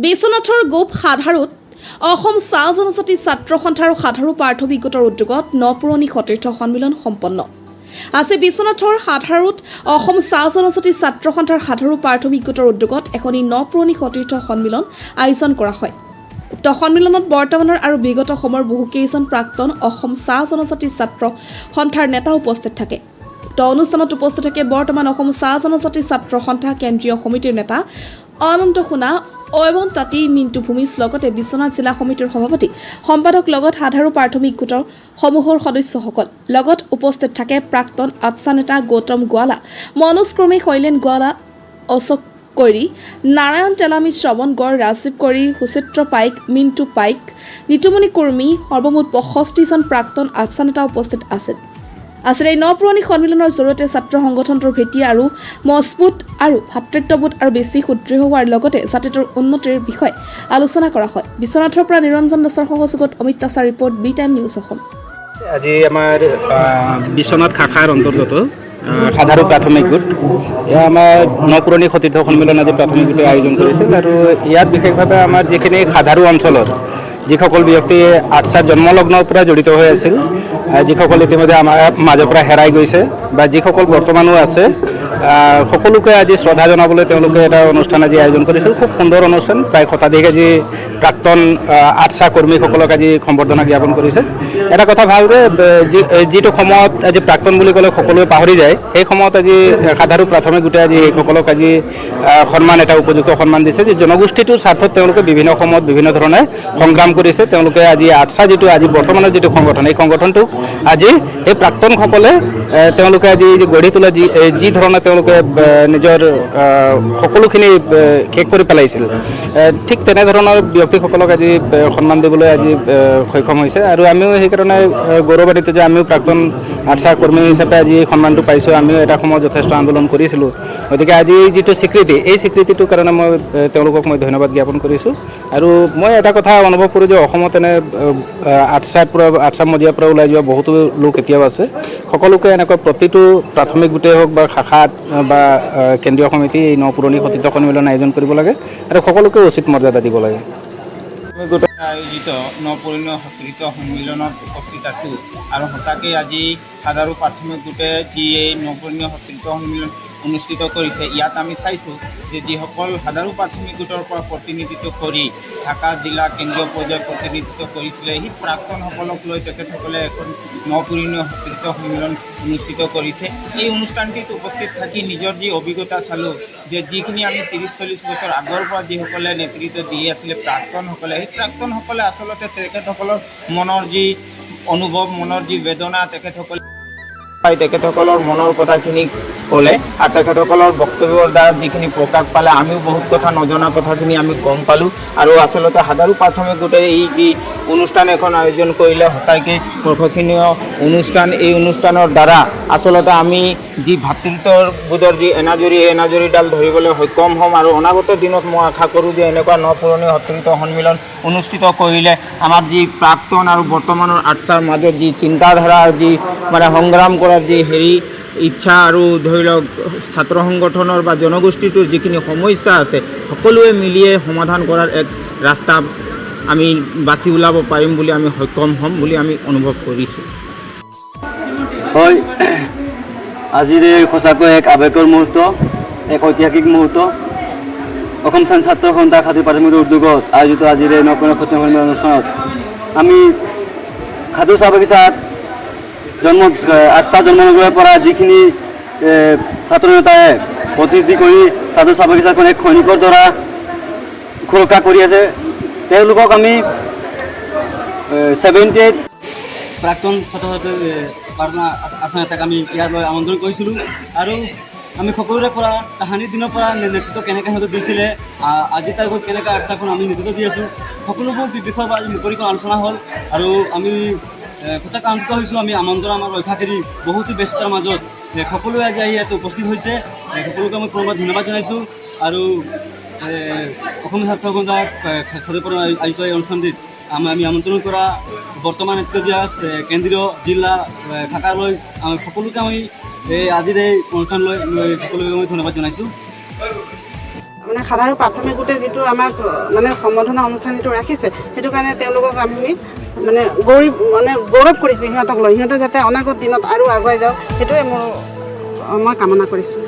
বিশ্বনাথৰ গোপ সাধাৰুত অসম চাহ জনজাতি ছাত্ৰ সন্থা আৰু সাধাৰু প্ৰাথমিক গোটৰ উদ্যোগত নপুৰণি সতীৰ্থ সন্মিলন সম্পন্ন। আজি বিশ্বনাথৰ সাধাৰুত অসম চাহ জনজাতি ছাত্ৰ সন্থাৰ সাধাৰু প্ৰাথমিক গোটৰ উদ্যোগত এখনি নপুৰণি সতীৰ্থ সন্মিলন আয়োজন কৰা হয়। উক্ত সন্মিলনত বৰ্তমানৰ আৰু বিগত সময়ৰ বহুকেইজন প্ৰাক্তন অসম চাহ জনজাতি ছাত্ৰ সন্থাৰ নেতা উপস্থিত থাকে। উক্ত অনুষ্ঠানত উপস্থিত থাকে বৰ্তমান অসম চাহ জনজাতি ছাত্ৰ সন্থা কেন্দ্ৰীয় সমিতিৰ নেতা অনন্ত সোণা, অয়বন তাঁতী, মিণ্টু ভূমিজ লগতে বিশ্বনাথ জিলা সমিতিৰ সভাপতি সম্পাদক লগত সাধাৰু প্ৰাথমিক গোটৰ সমূহৰ সদস্যসকল লগত উপস্থিত থাকে প্ৰাক্তন আটছা নেতা গৌতম গোৱালা, মনোজ ক্ৰমে, শৈলেন গোৱালা, অশোক কৈৰী, নাৰায়ণ তেলামী, শ্ৰৱণ গড়, ৰাজীৱ কৈৰী, সুচিত্ৰ পাইক, মিণ্টু পাইক, নিতুমণি কুৰ্মী সৰ্বমুঠ 65জন প্ৰাক্তন আটছা নেতা উপস্থিত আছিল। এই নপুৰণি সন্মিলনৰ জৰিয়তে ছাত্ৰ সংগঠনটোৰ ভেটি আৰু মজবুত আৰু ভাতৃত্ববোধ আৰু বেছি সুদৃঢ় হোৱাৰ লগতে জাতিটোৰ উন্নতিৰ বিষয়ে আলোচনা কৰা হয়। বিশ্বনাথৰ পৰা নিৰঞ্জন দাসৰ সহযোগত অমিত দাসৰ report, B time news Assam. আজি আমাৰ বিশ্বনাথ শাখাৰ অন্তৰ্গত সাধাৰু প্ৰাথমিক গোট এয়া আমাৰ নপুৰণি সতীৰ্থ সন্মিলন আজি প্ৰাথমিক গোটে আয়োজন কৰিছিল আৰু ইয়াত বিশেষভাৱে আমাৰ যিখিনি সাধাৰু অঞ্চলৰ যিসকল ব্যক্তি আটছাৰ জন্মলগ্নৰ পৰা জড়িত হৈ আছিল, যিসকল ইতিমধ্যে আমাৰ মাজৰ পৰা হেৰাই গৈছে বা যিসকল বৰ্তমানো আছে, সকলোকে আজি শ্ৰদ্ধা জনাবলৈ তেওঁলোকে এটা অনুষ্ঠান আজি আয়োজন কৰিছিল। খুব সুন্দৰ অনুষ্ঠান, প্ৰায় শতাধিক আজি প্ৰাক্তন আটছা কৰ্মীসকলক আজি সম্বৰ্ধনা জ্ঞাপন কৰিছে। এটা কথা ভাল যে যিটো সময়ত আজি প্ৰাক্তন বুলি ক'লে সকলোৱে পাহৰি যায়, সেই সময়ত আজি সাধাৰু প্ৰাথমিক গোটে আজি এইসকলক আজি সন্মান, এটা উপযুক্ত সন্মান দিছে যে জনগোষ্ঠীটোৰ স্বাৰ্থত তেওঁলোকে বিভিন্ন সময়ত বিভিন্ন ধৰণে সংগ্ৰাম কৰিছে। তেওঁলোকে আজি আটছা যিটো আজি বৰ্তমানৰ যিটো সংগঠন, এই সংগঠনটোক আজি এই প্ৰাক্তনসকলে তেওঁলোকে আজি গঢ়ি তোলা যি ধৰণে তেওঁলোকে নিজৰ সকলোখিনি শেষ কৰি পেলাইছিল, ঠিক তেনেধৰণৰ ব্যক্তিসকলক আজি সন্মান দিবলৈ আজি সক্ষম হৈছে আৰু আমিও সেইকাৰণে গৌৰৱান্বিত যে আমিও প্ৰাক্তন আটছা কৰ্মী হিচাপে আজি এই সন্মানটো পাইছোঁ। আমিও এটা সময়ত যথেষ্ট আন্দোলন কৰিছিলোঁ, গতিকে আজি যিটো স্বীকৃতি, এই স্বীকৃতিটোৰ কাৰণে মই তেওঁলোকক মই ধন্যবাদ জ্ঞাপন কৰিছোঁ। আৰু মই এটা কথা অনুভৱ কৰোঁ যে অসমত এনে আটছা মজিয়াৰ পৰা ওলাই যোৱা বহুতো লোক এতিয়াও আছে। সকলোকে এনেকৈ প্ৰতিটো প্ৰাথমিক গোটেই হওক বা শাখাত বা কেন্দ্ৰীয় সমিতি এই নপুৰণি সতীৰ্থ সন্মিলন আয়োজন কৰিব লাগে আৰু সকলোকে উচিত মৰ্যাদা দিব লাগে। আয়োজিত নপুৰণি সতীৰ্থ সন্মিলনত উপস্থিত আছোঁ আৰু সঁচাকৈ আজি সাধাৰু প্ৰাথমিক গোটে যি এই নপুৰণি সতীৰ্থ সন্মিলন অনুষ্ঠিত কৰিছে, ইয়াত আমি চাইছোঁ যে যিসকল সাধাৰু প্ৰাথমিক গোটৰ পৰা প্ৰতিনিধিত্ব কৰি ঢাকা জিলা কেন্দ্ৰীয় পৰ্যায়ত প্ৰতিনিধিত্ব কৰিছিলে, সেই প্ৰাক্তনসকলক লৈ তেখেতসকলে এখন নপুৰণি সতীৰ্থ সন্মিলন অনুষ্ঠিত কৰিছে। এই অনুষ্ঠানটিত উপস্থিত থাকি নিজৰ যি অভিজ্ঞতা চালোঁ যে যিখিনি আমি 30-40 বছৰ আগৰ পৰা যিসকলে নেতৃত্ব দি আছিলে প্ৰাক্তনসকলে, সেই প্ৰাক্তনসকলে আচলতে তেখেতসকলৰ মনৰ যি অনুভৱ, মনৰ যি বেদনা তেখেতসকলৰ মনৰ কথাখিনি ক'লে আৰু তেখেতসকলৰ বক্তব্যৰ দ্বাৰা যিখিনি প্ৰকাশ পালে আমিও বহুত কথা নজনা কথাখিনি আমি গম পালোঁ। আৰু আচলতে সাধাৰু প্ৰাথমিক গোটে এই যি অনুষ্ঠান এখন আয়োজন কৰিলে সঁচাকৈ প্ৰশংসনীয় অনুষ্ঠান। এই অনুষ্ঠানৰ দ্বাৰা আচলতে আমি যি ভাতৃত্ববোধৰ যি এনাজৰীডাল ধৰিবলৈ সক্ষম হ'ম আৰু অনাগত দিনত মই আশা কৰোঁ যে এনেকুৱা নপুৰণি সতীৰ্থ সন্মিলন অনুষ্ঠিত কৰিলে আমাৰ যি প্ৰাক্তন আৰু বৰ্তমানৰ আটছাৰ মাজত যি চিন্তাধাৰা, যি সংগ্ৰাম কৰাৰ যি ইচ্ছা আৰু ধৰি লওক ছাত্ৰ সংগঠনৰ বা জনগোষ্ঠীটোৰ যিখিনি সমস্যা আছে সকলোৱে মিলিয়ে সমাধান কৰাৰ এক ৰাস্তা আমি বাছি ওলাব পাৰিম বুলি আমি সক্ষম হ'ম বুলি আমি অনুভৱ কৰিছোঁ। হয়, আজিৰ সঁচাকৈ এক আৱেগৰ মুহূৰ্ত, এক ঐতিহাসিক মুহূৰ্ত। অসম ছাত্ৰ সন্থা সাধাৰু প্ৰাথমিক উদ্যোগত আয়োজিত আজিৰ এই নপুৰণি সতীৰ্থ সন্মিলন অনুষ্ঠানত আমি সাধু চাহ বাগিচাত আটছা জন্মনগৰৰ পৰা যিখিনি ছাত্ৰ নেতাই প্ৰতিনিধি কৰি সাধু চাহ বাগিচাখন এক সৈনিকৰ দ্বাৰা সুৰক্ষা কৰি আছে, তেওঁলোকক আমি 78 প্ৰাক্তন ছাত্ৰ ছাত্ৰী আটছা নেতাক আমি ইয়ালৈ আমন্ত্ৰণ কৰিছিলোঁ আৰু আমি সকলোৰে পৰা তাহানিৰ দিনৰ পৰা নেতৃত্ব কেনেকৈ সিহঁতে দিছিলে, আজি তাৰিখত কেনেকৈ আটছাখন আমি নেতৃত্ব দি আছোঁ, সকলোবোৰ বিষয়ৰ পৰা আজি মুকলিকৈ আলোচনা হ'ল আৰু আমি সঁচাকৈ আনন্দিত হৈছোঁ। আমি আমন্ত্ৰণ আমাৰ ৰক্ষা কৰি বহুতো ব্যস্ততাৰ মাজত সকলোৱে আজি আহি ইয়াত উপস্থিত হৈছে, সকলোকে মই পুনৰবাৰ ধন্যবাদ জনাইছোঁ। আৰু অসম ছাত্ৰ সন্থাক আয়োজিত এই অনুষ্ঠানটিত আমি আমন্ত্ৰণ কৰা বৰ্তমান নেতৃত্ব দিয়া কেন্দ্ৰীয় জিলা শাখালৈ সকলোকে আমি আজিৰ এই অনুষ্ঠানলৈ সকলোকে মই ধন্যবাদ জনাইছোঁ। মানে সাধাৰণ প্ৰাথমিক গোটে যিটো আমাক মানে সম্বৰ্ধনা অনুষ্ঠান যিটো ৰাখিছে সেইটো কাৰণে তেওঁলোকক আমি মানে গৌৰৱ কৰিছোঁ সিহঁতক লৈ সিহঁতে যাতে অনাগত দিনত আৰু আগুৱাই যাওক সেইটোৱে মই কামনা কৰিছোঁ